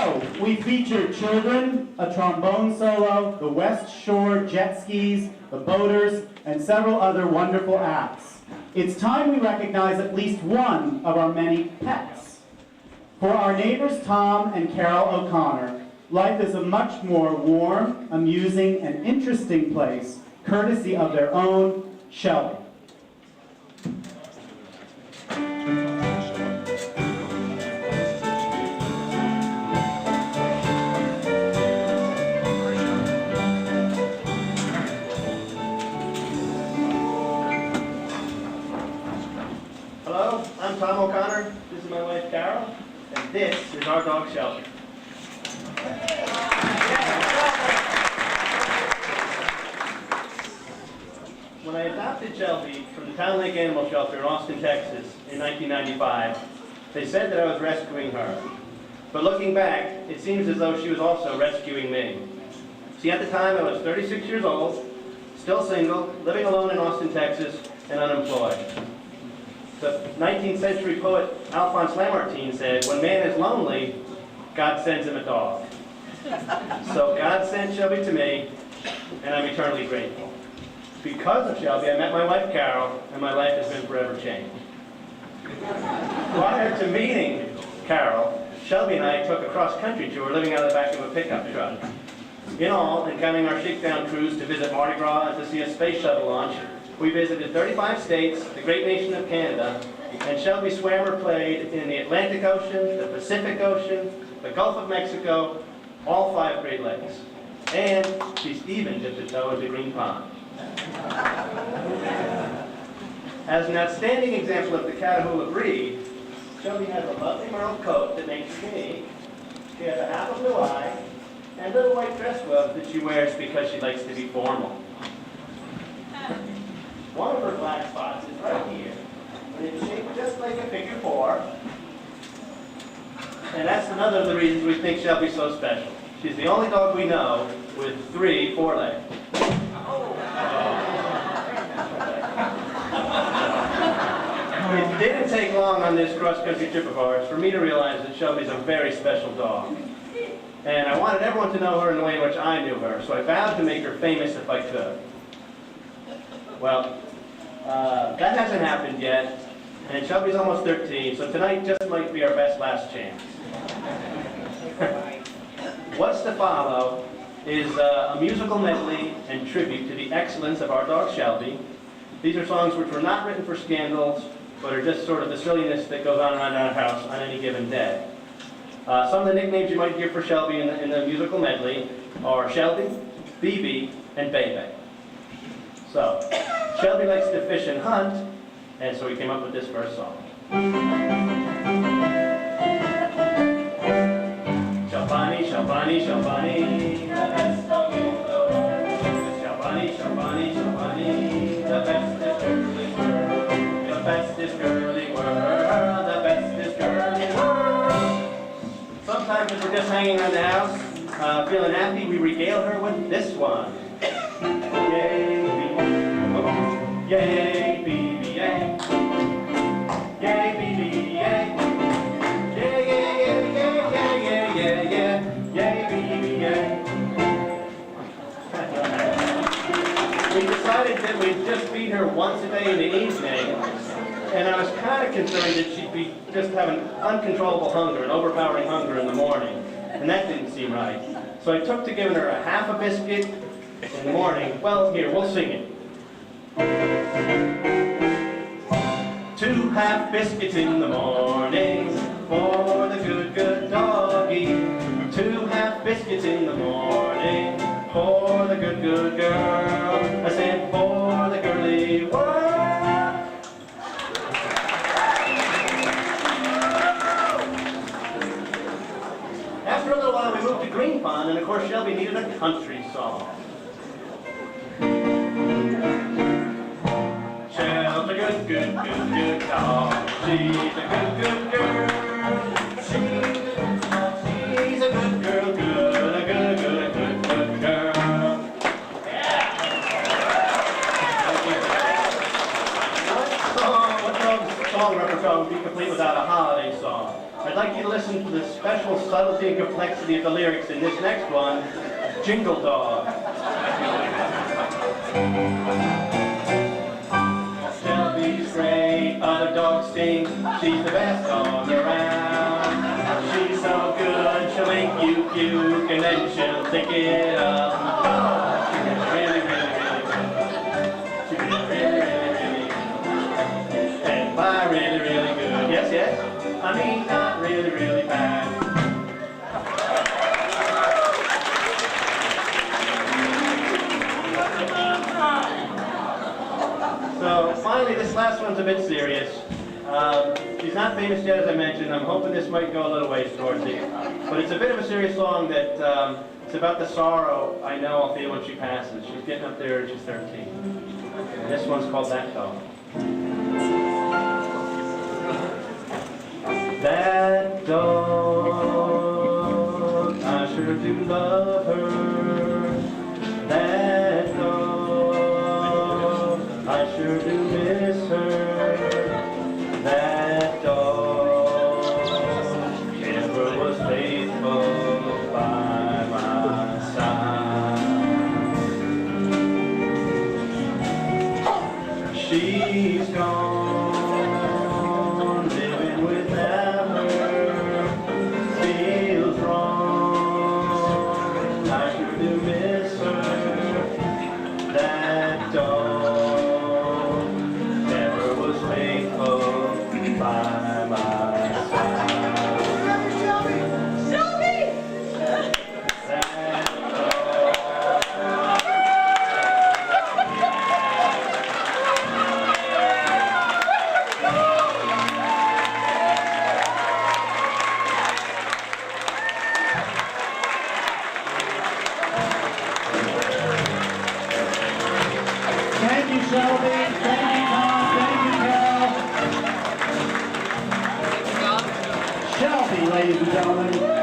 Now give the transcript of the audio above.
So, we featured children, a trombone solo, the West Shore jet skis, the boaters, and several other wonderful acts. It's time we recognize at least one of our many pets. For our neighbors Tom and Carol O'Connor, life is a much more warm, amusing, and interesting place, courtesy of their own Shelby. Hello, I'm Tom O'Connor. This is my wife Carol, and this is our dog Shelby. When I adopted Shelby from the Town Lake Animal Shelter in Austin, Texas in 1995, they said that I was rescuing her. But looking back, it seems as though she was also rescuing me. See, at the time I was 36 years old, still single, living alone in Austin, Texas, and unemployed. The 19th century poet Alphonse Lamartine said, "When man is lonely, God sends him a dog." So God sent Shelby to me, and I'm eternally grateful. Because of Shelby, I met my wife Carol, and my life has been forever changed. Prior to meeting Carol, Shelby and I took a cross-country tour living out of the back of a pickup truck. In all, and counting our shakedown cruise to visit Mardi Gras and to see a space shuttle launch, we visited 35 states, the great nation of Canada, and Shelby swam or played in the Atlantic Ocean, the Pacific Ocean, the Gulf of Mexico, all 5 Great Lakes. And she's even dipped a toe into Green Pond. As an outstanding example of the Catahoula breed, Shelby has a lovely merle coat that makes her unique. She has a half a blue eye, and little white dress gloves that she wears because she likes to be formal. One of her black spots is right here, and it's shaped just like a figure 4. And that's another of the reasons we think Shelby's so special. She's the only dog we know with 3 forelegs. It didn't take long on this cross-country trip of ours for me to realize that Shelby's a very special dog. And I wanted everyone to know her in the way in which I knew her, so I vowed to make her famous if I could. Well, that hasn't happened yet, and Shelby's almost 13, so tonight just might be our best last chance. What's to follow is a musical medley and tribute to the excellence of our dog Shelby. These are songs which were not written for scandals, but are just sort of the silliness that goes on around our house on any given day. Some of the nicknames you might hear for Shelby in the musical medley are Shelby, BB, and Bebe. So, Shelby likes to fish and hunt, and so we came up with this first song. Shelbani, Shelbani, Shelbani, the best dog in the world. Shelbani, Shelbani, Shelbani, the bestest girly world. The bestest girly world, the bestest girly world. Sometimes if we're just hanging around the house, feeling happy, we regale her with this one. Yay, baby, yay, baby, yay. Yay, baby, yay. Yay, yay, yay, yay, yay, yay, yay, yay. Yay, baby, yay. We decided that we'd just feed her once a day in the evening, and I was kind of concerned that she'd be just having uncontrollable hunger, an overpowering hunger in the morning, and that didn't seem right. So I took to giving her a half a biscuit in the morning. Well, here, we'll sing it. 2 half biscuits in the morning for the good, good doggy. 2 half biscuits in the morning for the good, good girl. I said for the girly world. After a little while, we moved to Green Pond, and of course, Shelby needed a country song. Shelby's a good, good, good, good dog. She's a good, good girl. She's a good girl, good, a good, good, good, good girl. Yeah. What song repertoire would be complete without a holiday song? A I'd like you to listen to the special subtlety and complexity of the lyrics in this next one, Jingle Dog. Shelby's great, other dogs stink, she's the best dog around. She's so good, she'll make you puke, and then she'll pick it up. Oh, she's really, really, really good. She's really, really, really good. And by really, really good, yes, yes, I mean not really, really bad. So finally, this last one's a bit serious. She's not famous yet, as I mentioned. I'm hoping this might go a little ways towards it. But it's a bit of a serious song that it's about the sorrow I know I'll feel when she passes. She's getting up there and she's 13. And this one's called That Dog. That dog, I sure do love her. That dog, I sure do miss her. That dog never was faithful by my side. She's gone, living without her feels wrong. I sure do miss her. That dog never was faithful by my side. Shelby! Shelby! That Thank you, Shelby. Thank you, Tom. Thank you, Cal. Shelby, ladies and gentlemen.